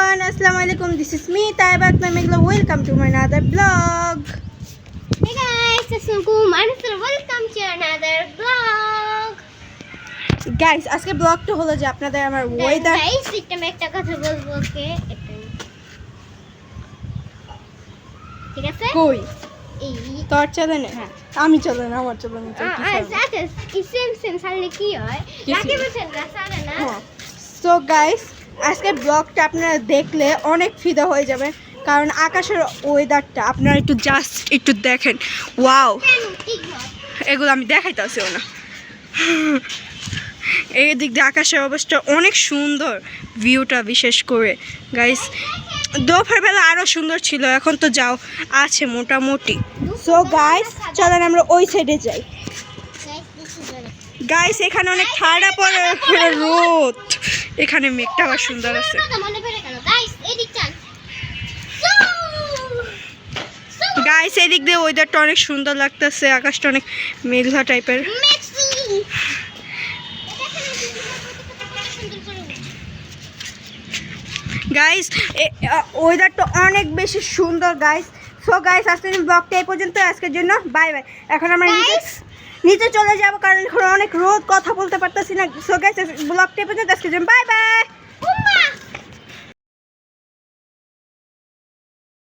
everyone, Assalamualaikum. This is me, Taiba Akmamegla. Welcome to my another vlog. Hey guys, Assalamualaikum. Welcome to another vlog. Guys, আজকে ব্লগটা হলো যে আপনাদের আমার weather guys একটা একটা কথা বলবো ওকে ঠিক আছে কই এই তোর চলে না আমি চলে না আমার চলে না আচ্ছা সেম সেম সালে কি হয় রাকে বলছেন না সালে না সো গাইস আজকে ব্লগটা আপনারা দেখলে অনেক ফিদা হয়ে যাবেন কারণ আকাশের ওয়েদারটা আপনারা একটু দেখেন ওয়াও এগুলো আমি দেখাইতেছিও না এই দিক দিয়ে আকাশের অবস্থা অনেক সুন্দর ভিউটা বিশেষ করে গাইস দুপুরবেলা আরও সুন্দর ছিল এখন তো যাও আছে মোটামুটি সো গাইস চলেন আমরা ওই সাইডে যাই গাইস এখানে অনেক ঠান্ডা পড়ে রোদ এখানে মেঘটা আবার সুন্দর আছে গাইস এদিক দিয়ে ওয়েদারটা অনেক সুন্দর লাগতেছে আকাশটা অনেক মেঘলা টাইপের গাইস ওয়েদারটা অনেক বেশি সুন্দর গাইস সো গাইস আজকের ব্লগটা এই পর্যন্ত আজকের জন্য বাই বাই এখন আমরা নিচে চলে যাব কারণ এখন অনেক রোদ কথা বলতে পারতেছি না সো গাইস ব্লগটা এই পর্যন্ত আজকের জন্য বাই বাই